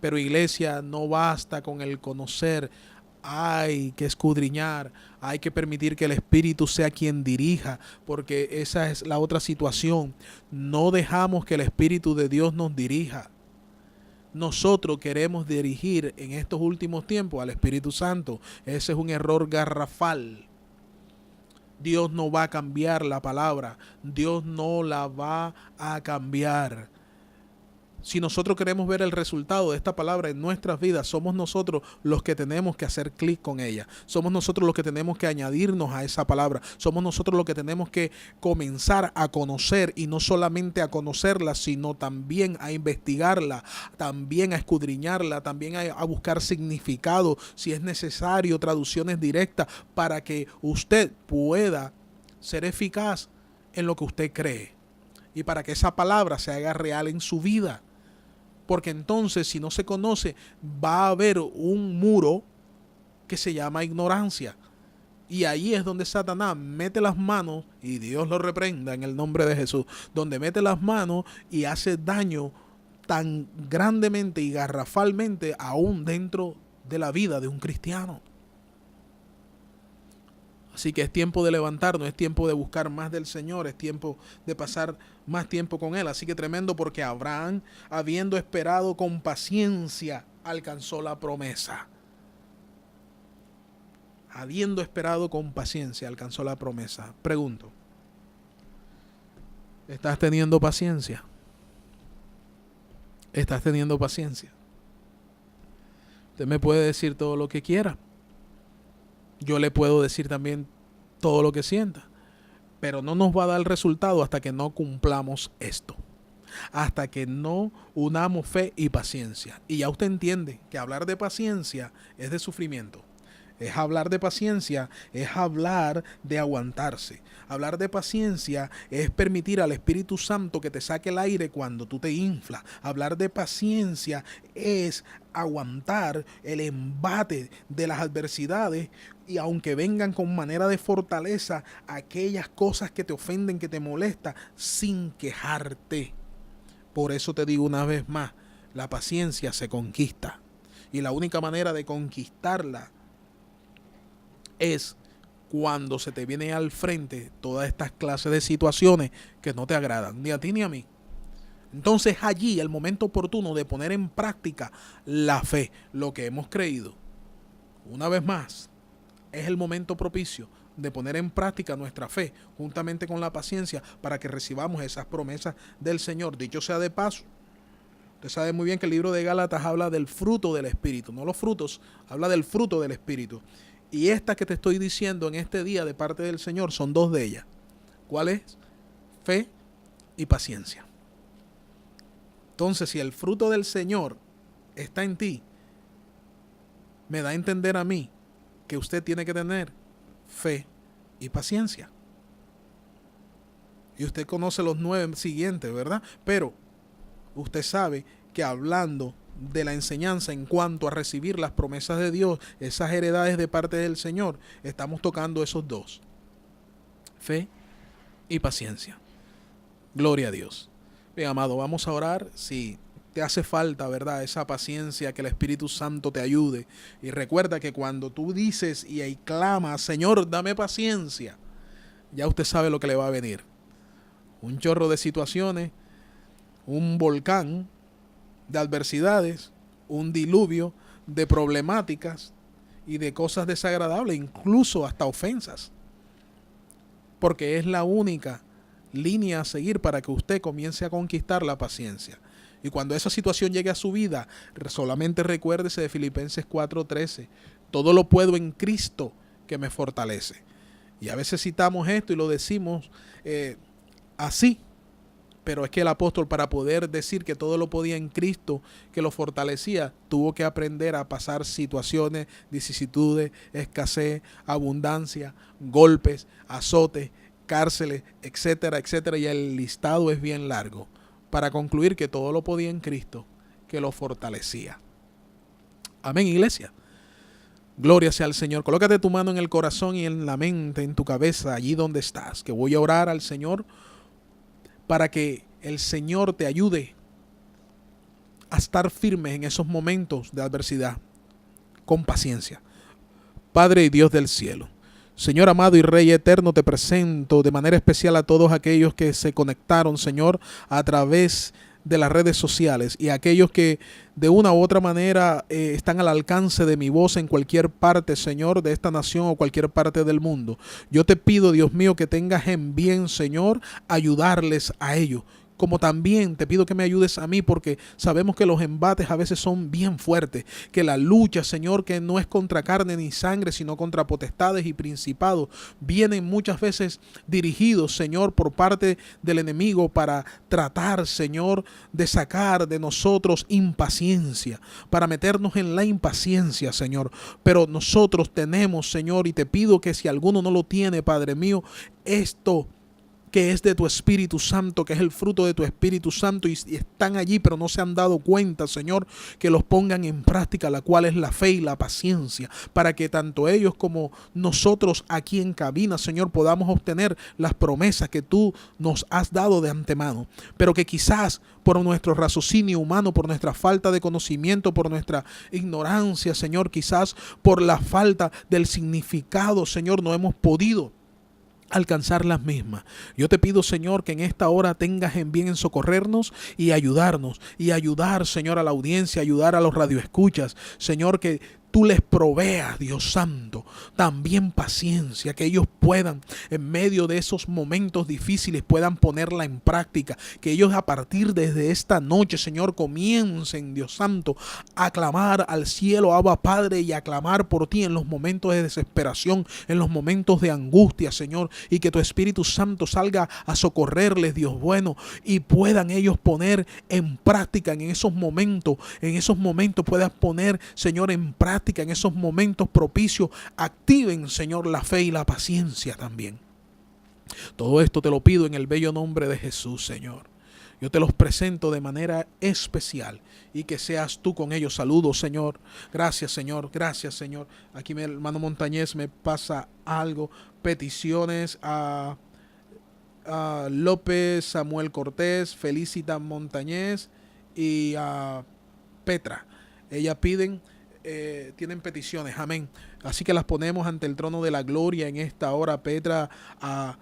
Pero iglesia, no basta con el conocer. Hay que escudriñar. Hay que permitir que el Espíritu sea quien dirija. Porque esa es la otra situación. No dejamos que el Espíritu de Dios nos dirija. Nosotros queremos dirigir en estos últimos tiempos al Espíritu Santo. Ese es un error garrafal. Dios no va a cambiar la palabra. Dios no la va a cambiar. Si nosotros queremos ver el resultado de esta palabra en nuestras vidas, somos nosotros los que tenemos que hacer clic con ella. Somos nosotros los que tenemos que añadirnos a esa palabra. Somos nosotros los que tenemos que comenzar a conocer, y no solamente a conocerla, sino también a investigarla, también a escudriñarla, también a buscar significado, si es necesario, traducciones directas, para que usted pueda ser eficaz en lo que usted cree y para que esa palabra se haga real en su vida. Porque entonces, si no se conoce, va a haber un muro que se llama ignorancia. Y ahí es donde Satanás mete las manos, y Dios lo reprenda en el nombre de Jesús, donde mete las manos y hace daño tan grandemente y garrafalmente aún dentro de la vida de un cristiano. Así que es tiempo de levantarnos, es tiempo de buscar más del Señor, es tiempo de pasar más tiempo con Él. Así que tremendo, porque Abraham, habiendo esperado con paciencia, alcanzó la promesa. Habiendo esperado con paciencia, alcanzó la promesa. Pregunto, ¿Estás teniendo paciencia? ¿Estás teniendo paciencia? Usted me puede decir todo lo que quiera. Yo le puedo decir también todo lo que sienta. Pero no nos va a dar resultado hasta que no cumplamos esto. Hasta que no unamos fe y paciencia. Y ya usted entiende que hablar de paciencia es de sufrimiento. Es hablar de paciencia, es hablar de aguantarse. Hablar de paciencia es permitir al Espíritu Santo que te saque el aire cuando tú te inflas. Hablar de paciencia es aguantar el embate de las adversidades y aunque vengan con manera de fortaleza aquellas cosas que te ofenden, que te molestan, sin quejarte. Por eso te digo una vez más, la paciencia se conquista. Y la única manera de conquistarla es cuando se te viene al frente todas estas clases de situaciones que no te agradan, ni a ti ni a mí. Entonces allí el momento oportuno de poner en práctica la fe, lo que hemos creído. Una vez más, es el momento propicio de poner en práctica nuestra fe, juntamente con la paciencia, para que recibamos esas promesas del Señor. Dicho sea de paso, usted sabe muy bien que el libro de Gálatas habla del fruto del Espíritu, no los frutos, habla del fruto del Espíritu. Y estas que te estoy diciendo en este día de parte del Señor son dos de ellas. ¿Cuál es? Fe y paciencia. Entonces, si el fruto del Señor está en ti, me da a entender a mí que usted tiene que tener fe y paciencia. Y usted conoce los 9 siguientes, ¿verdad? Pero usted sabe que hablando de la enseñanza en cuanto a recibir las promesas de Dios, esas heredades de parte del Señor, estamos tocando esos dos: fe y paciencia. Gloria a Dios. Bien, amado, vamos a orar. Si te hace falta, ¿verdad?, esa paciencia, que el Espíritu Santo te ayude. Y recuerda que cuando tú dices y ahí clamas, Señor, dame paciencia, ya usted sabe lo que le va a venir. Un chorro de situaciones, un volcán de adversidades, un diluvio de problemáticas y de cosas desagradables, incluso hasta ofensas. Porque es la única línea a seguir para que usted comience a conquistar la paciencia. Y cuando esa situación llegue a su vida, solamente recuérdese de Filipenses 4:13. Todo lo puedo en Cristo que me fortalece. Y a veces citamos esto y lo decimos así. Pero es que el apóstol, para poder decir que todo lo podía en Cristo que lo fortalecía, tuvo que aprender a pasar situaciones, vicisitudes, escasez, abundancia, golpes, azotes, cárceles, etcétera, etcétera. Y el listado es bien largo, para concluir que todo lo podía en Cristo que lo fortalecía. Amén, iglesia. Gloria sea al Señor. Colócate tu mano en el corazón y en la mente, en tu cabeza, allí donde estás, que voy a orar al Señor para que el Señor te ayude a estar firme en esos momentos de adversidad, con paciencia. Padre y Dios del cielo, Señor amado y Rey eterno, te presento de manera especial a todos aquellos que se conectaron, Señor, a través de las redes sociales, y aquellos que de una u otra manera están al alcance de mi voz en cualquier parte, Señor, de esta nación o cualquier parte del mundo. Yo te pido, Dios mío, que tengas en bien, Señor, ayudarles a ellos. Como también te pido que me ayudes a mí, porque sabemos que los embates a veces son bien fuertes, que la lucha, Señor, que no es contra carne ni sangre, sino contra potestades y principados, vienen muchas veces dirigidos, Señor, por parte del enemigo para tratar, Señor, de sacar de nosotros impaciencia, para meternos en la impaciencia, Señor. Pero nosotros tenemos, Señor, y te pido que si alguno no lo tiene, Padre mío, esto que es de tu Espíritu Santo, que es el fruto de tu Espíritu Santo, y están allí pero no se han dado cuenta, Señor, que los pongan en práctica, la cual es la fe y la paciencia, para que tanto ellos como nosotros aquí en cabina, Señor, podamos obtener las promesas que tú nos has dado de antemano, pero que quizás por nuestro raciocinio humano, por nuestra falta de conocimiento, por nuestra ignorancia, Señor, quizás por la falta del significado, Señor, no hemos podido alcanzar las mismas. Yo te pido, Señor, que en esta hora tengas en bien en socorrernos y ayudarnos, y ayudar, Señor, a la audiencia, ayudar a los radioescuchas, Señor, que tú les proveas, Dios Santo, también paciencia, que ellos puedan, en medio de esos momentos difíciles, puedan ponerla en práctica, que ellos a partir desde esta noche, Señor, comiencen, Dios Santo, a clamar al cielo, Abba Padre, y a clamar por ti en los momentos de desesperación, en los momentos de angustia, Señor, y que tu Espíritu Santo salga a socorrerles, Dios bueno, y puedan ellos poner en práctica en esos momentos puedas poner, Señor, en práctica en esos momentos propicios, activen, Señor, la fe y la paciencia también. Todo esto te lo pido en el bello nombre de Jesús, Señor. Yo te los presento de manera especial y que seas tú con ellos. Saludos, Señor. Gracias, Señor. Gracias, Señor. Aquí mi hermano Montañez me pasa algo. Peticiones a López, Samuel Cortés, Felicita Montañez y a Petra. Ellas piden, tienen peticiones. Amén. Así que las ponemos ante el trono de la gloria en esta hora. Petra, a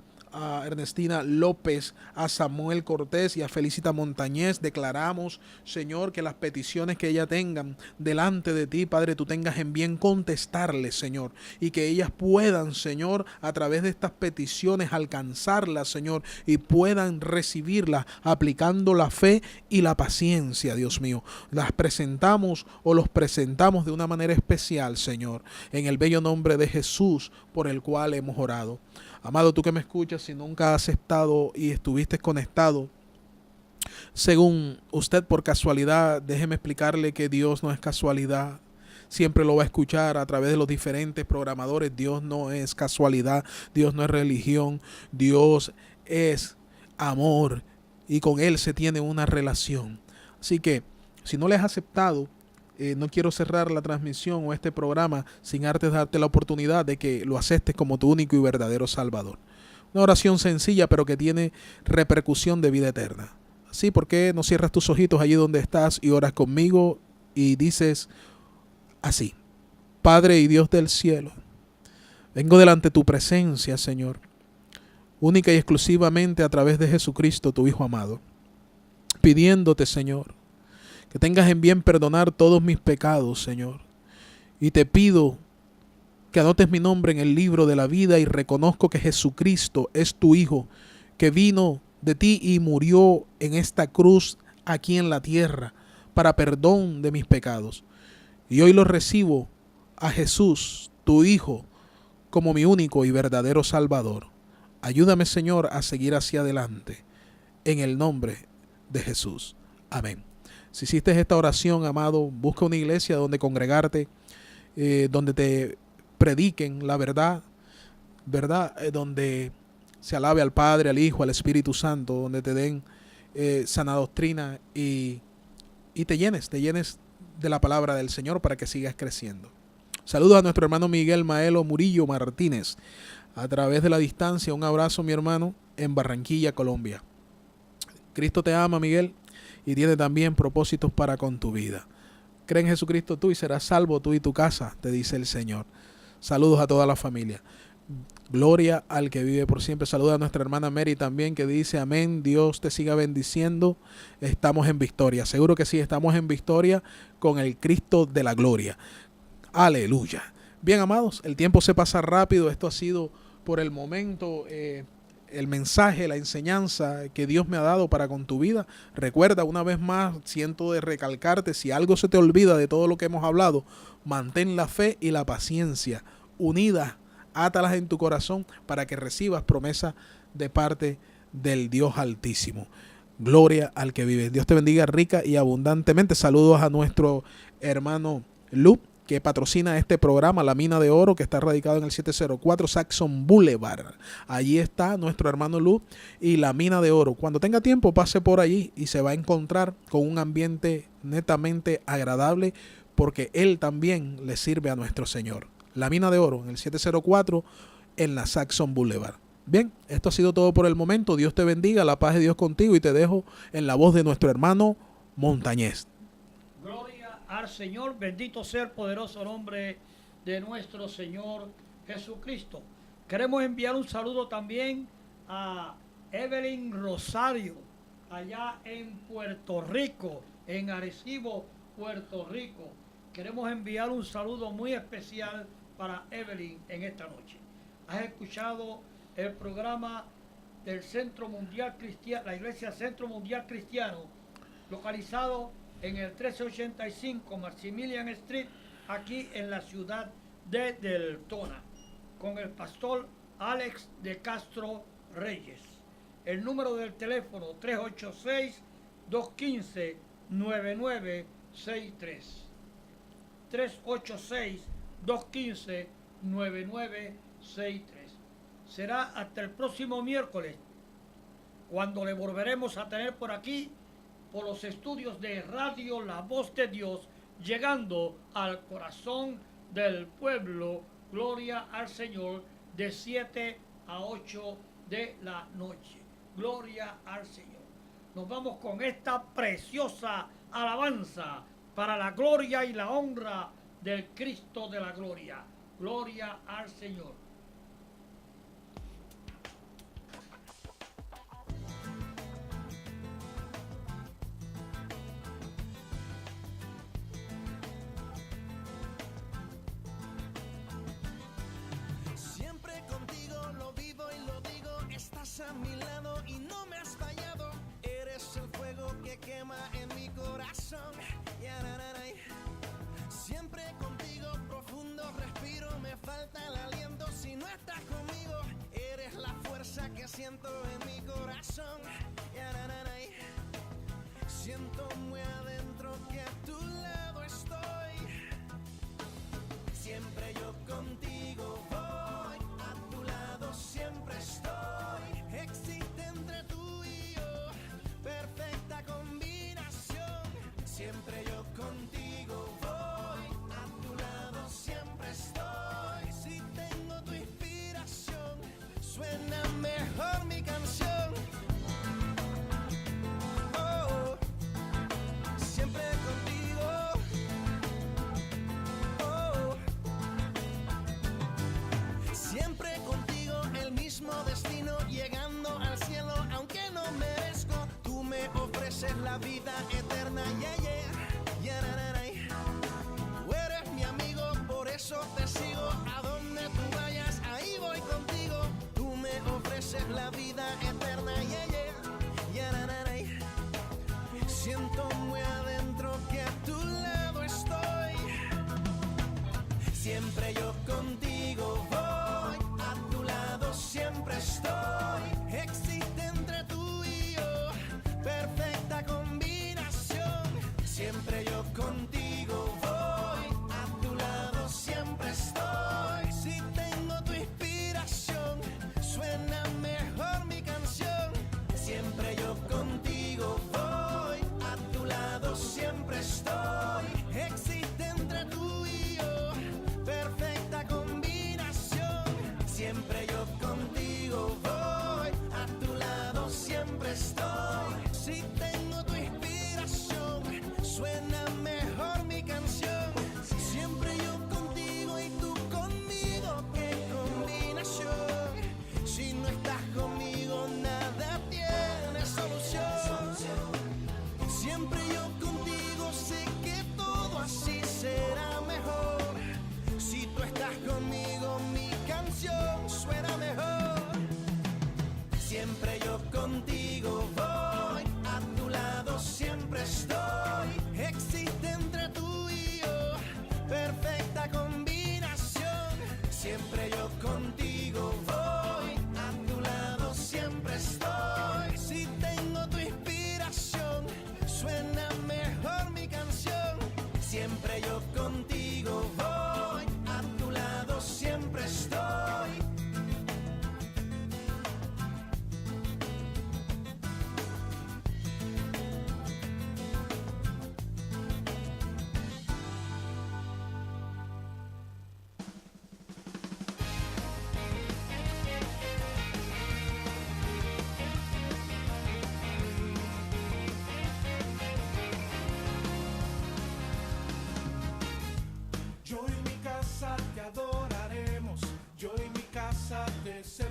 Ernestina López, a Samuel Cortés y a Felicita Montañez. Declaramos, Señor, que las peticiones que ellas tengan delante de ti, Padre, tú tengas en bien contestarles, Señor, y que ellas puedan, Señor, a través de estas peticiones alcanzarlas, Señor, y puedan recibirlas aplicando la fe y la paciencia, Dios mío. Las presentamos o los presentamos de una manera especial, Señor, en el bello nombre de Jesús, por el cual hemos orado. Amado, tú que me escuchas, si nunca has estado y estuviste conectado, según usted por casualidad, déjeme explicarle que Dios no es casualidad. Siempre lo va a escuchar a través de los diferentes programadores. Dios no es casualidad, Dios no es religión, Dios es amor y con Él se tiene una relación. Así que si no le has aceptado, no quiero cerrar la transmisión o este programa sin antes darte la oportunidad de que lo aceptes como tu único y verdadero Salvador. Una oración sencilla pero que tiene repercusión de vida eterna. Así, ¿por qué no cierras tus ojitos allí donde estás y oras conmigo y dices así? Padre y Dios del cielo, vengo delante de tu presencia, Señor, única y exclusivamente a través de Jesucristo, tu Hijo amado, pidiéndote, Señor, que tengas en bien perdonar todos mis pecados, Señor. Y te pido que anotes mi nombre en el libro de la vida y reconozco que Jesucristo es tu Hijo, que vino de ti y murió en esta cruz aquí en la tierra para perdón de mis pecados. Y hoy lo recibo a Jesús, tu Hijo, como mi único y verdadero Salvador. Ayúdame, Señor, a seguir hacia adelante. En el nombre de Jesús. Amén. Si hiciste esta oración, amado, busca una iglesia donde congregarte, donde te prediquen la verdad, donde se alabe al Padre, al Hijo, al Espíritu Santo, donde te den sana doctrina y te llenes de la palabra del Señor para que sigas creciendo. Saludos a nuestro hermano Miguel Maelo Murillo Martínez, a través de la distancia. Un abrazo, mi hermano, en Barranquilla, Colombia. Cristo te ama, Miguel, y tiene también propósitos para con tu vida. Cree en Jesucristo tú y serás salvo tú y tu casa, te dice el Señor. Saludos a toda la familia. Gloria al que vive por siempre. Saluda a nuestra hermana Mary también, que dice amén. Dios te siga bendiciendo. Estamos en victoria. Seguro que sí, estamos en victoria con el Cristo de la gloria. Aleluya. Bien, amados, el tiempo se pasa rápido. Esto ha sido por el momento el mensaje, la enseñanza que Dios me ha dado para con tu vida. Recuerda, una vez más, siento de recalcarte, si algo se te olvida de todo lo que hemos hablado, mantén la fe y la paciencia unidas, átalas en tu corazón para que recibas promesa de parte del Dios Altísimo. Gloria al que vive. Dios te bendiga rica y abundantemente. Saludos a nuestro hermano Lu, que patrocina este programa, La Mina de Oro, que está radicado en el 704 Saxon Boulevard. Allí está nuestro hermano Lu y La Mina de Oro. Cuando tenga tiempo, pase por allí y se va a encontrar con un ambiente netamente agradable, porque él también le sirve a nuestro Señor. La Mina de Oro, en el 704, en la Saxon Boulevard. Bien, esto ha sido todo por el momento. Dios te bendiga, la paz de Dios contigo, y te dejo en la voz de nuestro hermano Montañez. Gloria al Señor, bendito sea el poderoso nombre de nuestro Señor Jesucristo. Queremos enviar un saludo también a Evelyn Rosario, allá en Puerto Rico, en Arecibo, Puerto Rico, que queremos enviar un saludo muy especial para Evelyn en esta noche. Has escuchado el programa del Centro Mundial Cristiano, la Iglesia Centro Mundial Cristiano, localizado en el 1385 Maximilian Street, aquí en la ciudad de Deltona, con el pastor Alex de Castro Reyes. El número del teléfono 386-215-9963. 386-215-9963. Será hasta el próximo miércoles, cuando le volveremos a tener por aquí, por los estudios de Radio La Voz de Dios, llegando al corazón del pueblo. Gloria al Señor, de 7 a 8 de la noche. Gloria al Señor. Nos vamos con esta preciosa alabanza para la gloria y la honra del Cristo de la gloria. Gloria al Señor. Siempre contigo lo vivo y lo digo, estás a mi lado y no me has fallado. Eres el fuego que quema en mi corazón. Siempre contigo profundo respiro, me falta el aliento si no estás conmigo. Eres la fuerza que siento en mi corazón. Siento muy adentro que a tu lado estoy. Siempre yo contigo voy, a tu lado siempre estoy. Existe entre tú y yo perfecta combinación. Siempre yo contigo voy, a tu lado siempre estoy. Si tengo tu inspiración, suena mejor mi canción. Oh, siempre contigo. Oh, siempre contigo, el mismo destino, llegando al cielo aunque no merezco. Tú me ofreces la vida eterna, yeah, yeah. Tú eres mi amigo, por eso te sigo. A donde tú vayas, ahí voy contigo. Tú me ofreces la vida eterna, yeah, yeah. Siento muy adentro que a tu lado estoy. Siempre yo contigo voy, a tu lado siempre estoy. Existe entre tú y yo perfecta combinación. Siempre yo contigo voy, a tu lado siempre estoy. Si tengo tu inspiración, suena mejor mi canción. Siempre yo contigo voy, a tu lado siempre estoy. Existe entre tú y yo perfecta combinación. Siempre yo contigo voy, a tu lado siempre estoy. Si tengo tu inspiración, suena mejor mi canción. Siempre yo contigo y tú conmigo, qué combinación. Si no estás conmigo, nada tiene solución. Siempre yo contigo, sé que todo así será mejor. Si tú estás conmigo, mi canción suena mejor. Siempre yo contigo voy, a tu lado siempre estoy. Existe entre tú y yo perfecta combinación. Siempre yo contigo voy, a tu lado siempre estoy. Si tengo tu inspiración, suena mejor mi canción. Siempre yo contigo voy, a tu lado siempre estoy. Yo y mi casa te adoraremos, yo y mi casa te serviremos.